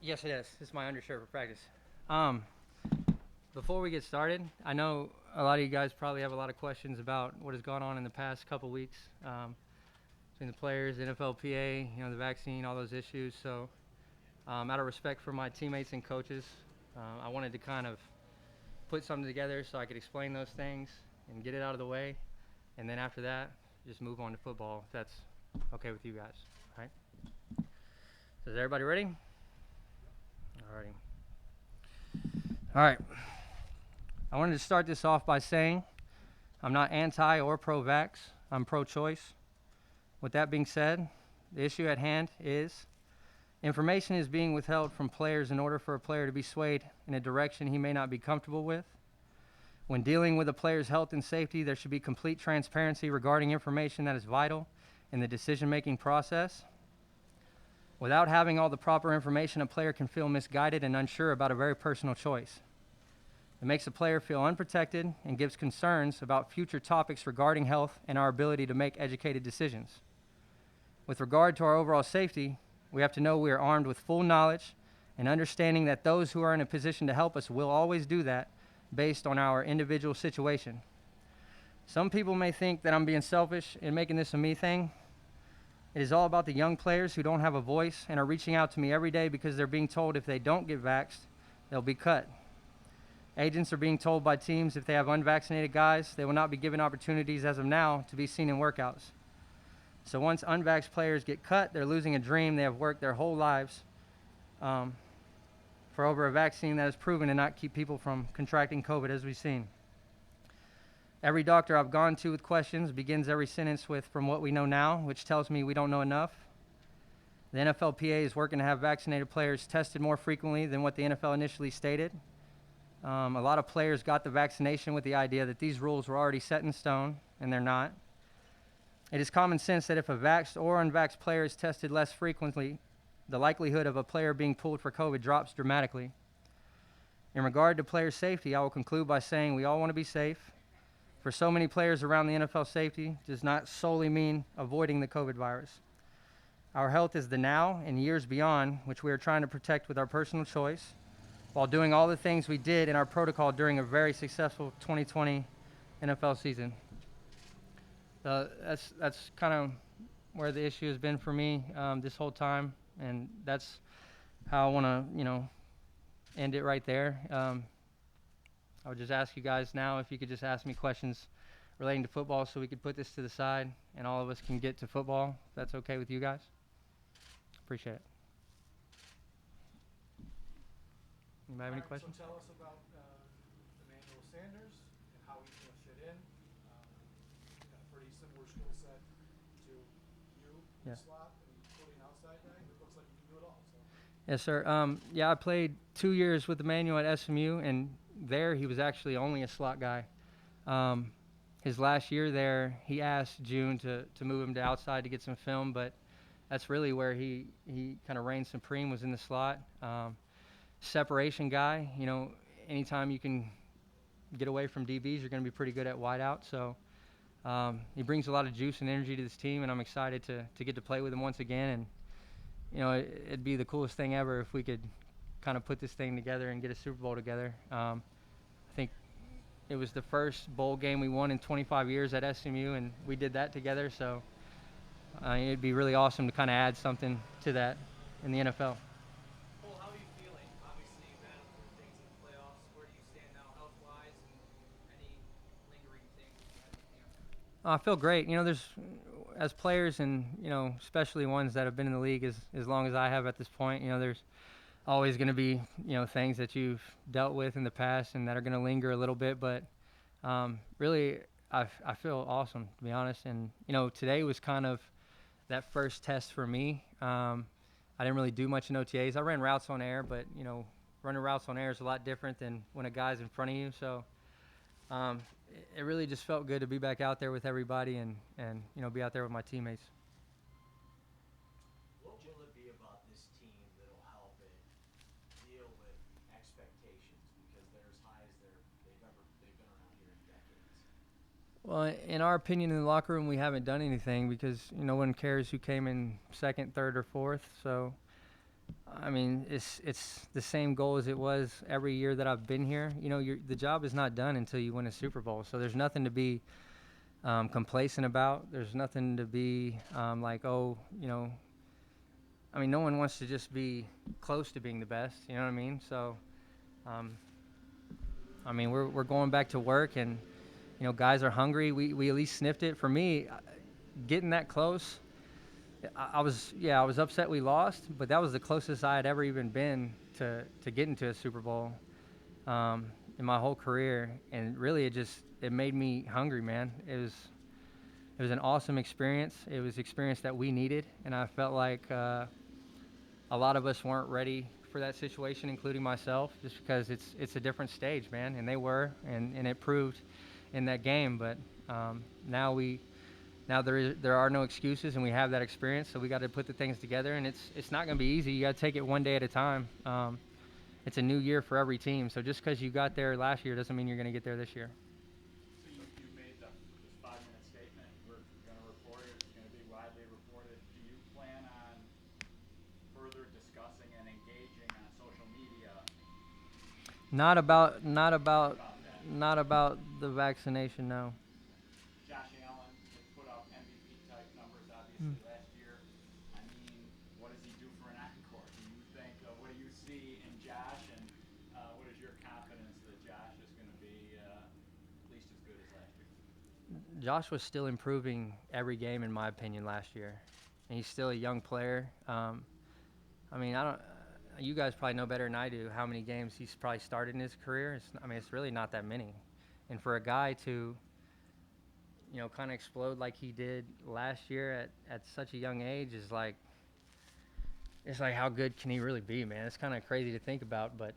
Yes, it is. This is my undershirt for practice. Um, Before we get started, I know a lot of you guys probably have a lot of questions about what has gone on in the past couple weeks between the players, the NFLPA, the vaccine, all those issues. So, out of respect for my teammates and coaches, I wanted to kind of put something together so I could explain those things and get it out of the way. And then after that, just move on to football if that's okay with you guys. All right? So is everybody ready? Alrighty. All right. I wanted to start this off by saying I'm not anti or pro-vax. I'm pro-choice. With that being said, the issue at hand is information is being withheld from players in order for a player to be swayed in a direction he may not be comfortable with. When dealing with a player's health and safety, there should be complete transparency regarding information that is vital in the decision-making process. Without having all the proper information, a player can feel misguided and unsure about a very personal choice. It makes a player feel unprotected and gives concerns about future topics regarding health and our ability to make educated decisions. With regard to our overall safety, we have to know we are armed with full knowledge and understanding that those who are in a position to help us will always do that based on our individual situation. Some people may think that I'm being selfish in making this a me thing. It is all about the young players who don't have a voice and are reaching out to me every day because they're being told if they don't get vaxxed, they'll be cut. Agents are being told by teams if they have unvaccinated guys, they will not be given opportunities as of now to be seen in workouts. So once unvaxxed players get cut, they're losing a dream they have worked their whole lives for over a vaccine that is proven to not keep people from contracting COVID, as we've seen. Every doctor I've gone to with questions begins every sentence with "from what we know now," which tells me we don't know enough. The NFLPA is working to have vaccinated players tested more frequently than what the NFL initially stated. A lot of players got the vaccination with the idea that these rules were already set in stone, and they're not. It is common sense that if a vaxxed or unvaxxed player is tested less frequently, the likelihood of a player being pulled for COVID drops dramatically. In regard to player safety, I will conclude by saying we all want to be safe. For so many players around the NFL, safety does not solely mean avoiding the COVID virus. Our health is the now and years beyond, which we are trying to protect with our personal choice, while doing all the things we did in our protocol during a very successful 2020 NFL season. That's kind of where the issue has been for me this whole time, and that's how I want to, end it right there. I would just ask you guys now if you could just ask me questions relating to football so we could put this to the side and all of us can get to football, if that's okay with you guys. Appreciate it. Anybody have any questions? So tell us about Emmanuel Sanders and how he's going to fit in. He's got a pretty similar skill set to you in the slot and including outside guy. It looks like he can do it all. So. Yes, sir. I played 2 years with Emmanuel at SMU, and there he was actually only a slot guy. His last year there, he asked June to move him to outside to get some film, but that's really where he kind of reigned supreme, was in the slot. Separation guy, anytime you can get away from DBs, you're going to be pretty good at wideout. So he brings a lot of juice and energy to this team, and I'm excited to get to play with him once again. And it'd be the coolest thing ever if we could kind of put this thing together and get a Super Bowl together. I think it was the first bowl game we won in 25 years at SMU, and we did that together. So it'd be really awesome to kind of add something to that in the NFL. Cole, how are you feeling? Obviously, you've battled through things in the playoffs. Where do you stand now health-wise, and any lingering things you had in camp? I feel great. There's, as players and, especially ones that have been in the league as long as I have at this point, there's always going to be, things that you've dealt with in the past and that are going to linger a little bit. But really, I feel awesome, to be honest. And, today was kind of that first test for me. I didn't really do much in OTAs. I ran routes on air, but, running routes on air is a lot different than when a guy's in front of you. So it really just felt good to be back out there with everybody and be out there with my teammates. What will it be about this team that'll help it deal with expectations? Because they're as high as they've been around here in decades. Well, in our opinion, in the locker room, we haven't done anything because no one cares who came in second, third, or fourth. So I mean, it's the same goal as it was every year that I've been here. You know, the job is not done until you win a Super Bowl. So there's nothing to be complacent about. There's nothing to be like, oh, you know. I mean, no one wants to just be close to being the best. You know what I mean? So, um, I mean, we're going back to work, and you know, guys are hungry. We at least sniffed it. For me, getting that close, I was upset we lost, but that was the closest I had ever even been to getting to a Super Bowl in my whole career, and really it made me hungry, man. It was an awesome experience. It was an experience that we needed, and I felt like a lot of us weren't ready for that situation, including myself, just because it's a different stage, man, and they were, and it proved in that game. But now there are no excuses, and we have that experience, so we got to put the things together, and it's not going to be easy. You got to take it one day at a time. It's a new year for every team, so just because you got there last year doesn't mean you're going to get there this year. So you made this 5-minute statement. We're going to report it. It's going to be widely reported. Do you plan on further discussing and engaging on social media Not about not about about that? not about the vaccination, no. Josh Allen has put up MVP type numbers, obviously, last year. I mean, what does he do for an encore? Do you think, what do you see in Josh, and what is your confidence that Josh is going to be at least as good as last year? Josh was still improving every game, in my opinion, last year, and he's still a young player. I mean, I don't. You guys probably know better than I do how many games he's probably started in his career. I mean, it's really not that many, and for a guy to, you know, kind of explode like he did last year at such a young age is like, it's like, how good can he really be, man? It's kind of crazy to think about, but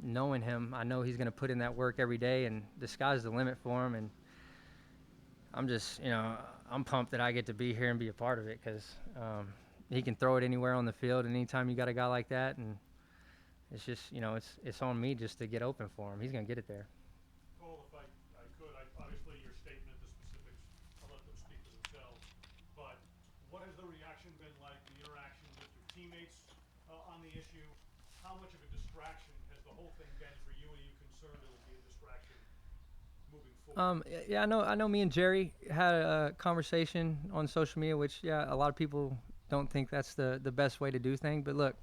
knowing him, I know he's going to put in that work every day, and the sky's the limit for him. And I'm just, you know, I'm pumped that I get to be here and be a part of it, because he can throw it anywhere on the field, and anytime you got a guy like that, and it's just, you know, it's on me just to get open for him. He's going to get it there. Cole, if I could, obviously your statement, the specifics, I'll let them speak for themselves. But what has the reaction been like, the interaction with your teammates on the issue? How much of a distraction has the whole thing been for you? Are you concerned it will be a distraction moving forward? Yeah, I know me and Jerry had a conversation on social media, which, yeah, a lot of people don't think that's the best way to do things. But look,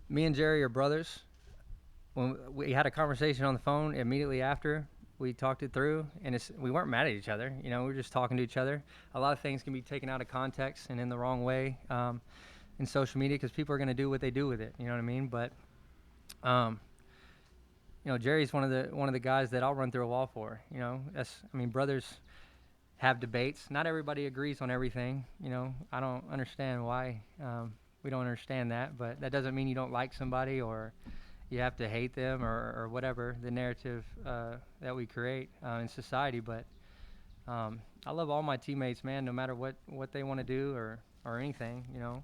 me and Jerry are brothers. When we had a conversation on the phone immediately after, we talked it through, and we weren't mad at each other. You know, we were just talking to each other. A lot of things can be taken out of context and in the wrong way in social media, because people are going to do what they do with it. You know what I mean? But you know, Jerry's one of the guys that I'll run through a wall for. You know, I mean, brothers have debates. Not everybody agrees on everything. You know, I don't understand why we don't understand that, but that doesn't mean you don't like somebody or you have to hate them or whatever the narrative that we create in society. But I love all my teammates, man, no matter what they want to do or anything. You know,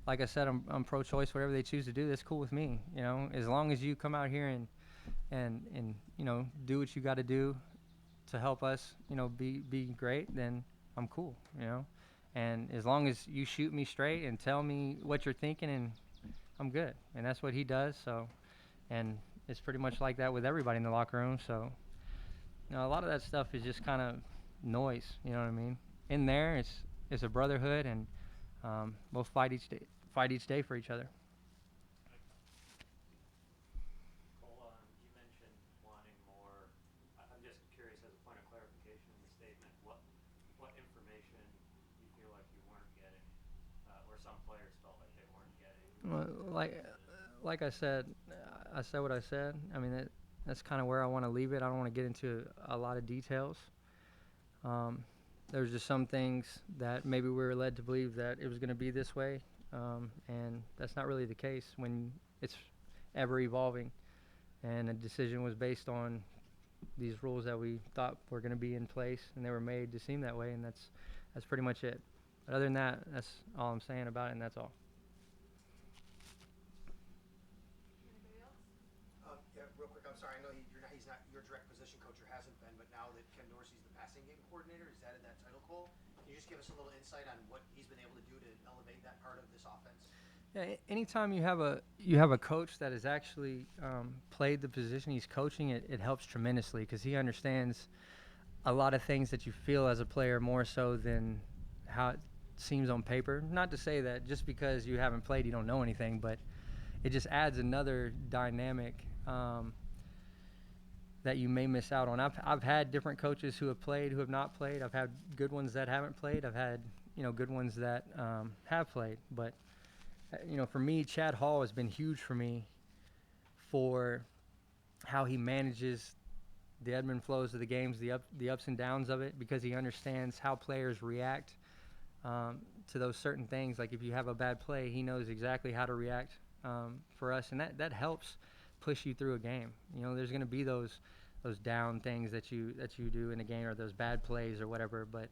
like I said, I'm pro-choice. Whatever they choose to do, that's cool with me. You know, as long as you come out here and you know, do what you got to do to help us, you know, be great, then I'm cool, you know. And as long as you shoot me straight and tell me what you're thinking, and I'm good. And that's what he does. So, and it's pretty much like that with everybody in the locker room. So, you know, a lot of that stuff is just kind of noise. You know what I mean? In there, it's a brotherhood, and we'll fight each day for each other. Cole, you mentioned wanting more. I'm just curious, as a point of clarification in the statement, what information you feel like you weren't getting, or some players felt like they weren't getting? Well, like I said what I said. I mean, that's kind of where I want to leave it. I don't want to get into a lot of details. There's just some things that maybe we were led to believe that it was going to be this way, and that's not really the case when it's ever evolving. And a decision was based on these rules that we thought were going to be in place, and they were made to seem that way, and that's pretty much it. But other than that, that's all I'm saying about it, and that's all. Anybody else? Yeah, real quick, I'm sorry, I know he's not your direct position coach, or hasn't been, but now that Ken Dorsey's the passing game coordinator, he's added that title, Cole. Can you just give us a little insight on what he's been able to do to elevate that part of this offense? Yeah, anytime you have a coach that has actually played the position he's coaching, it helps tremendously because he understands a lot of things that you feel as a player more so than how it seems on paper. Not to say that just because you haven't played you don't know anything, but it just adds another dynamic that you may miss out on. I've had different coaches who have played, who have not played. I've had good ones that haven't played. I've had good ones that have played, but for me, Chad Hall has been huge for me for how he manages the ebb and flows of the games, the ups and downs of it, because he understands how players react to those certain things. Like if you have a bad play, he knows exactly how to react for us, and that helps push you through a game. There's going to be those down things that you do in a game, or those bad plays or whatever, but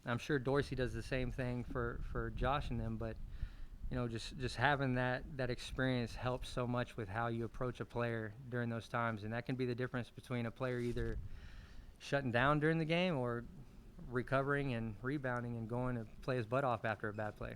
I'm sure Dorsey does the same thing for Josh and them, but just having that experience helps so much with how you approach a player during those times, and that can be the difference between a player either shutting down during the game or recovering and rebounding and going to play his butt off after a bad play.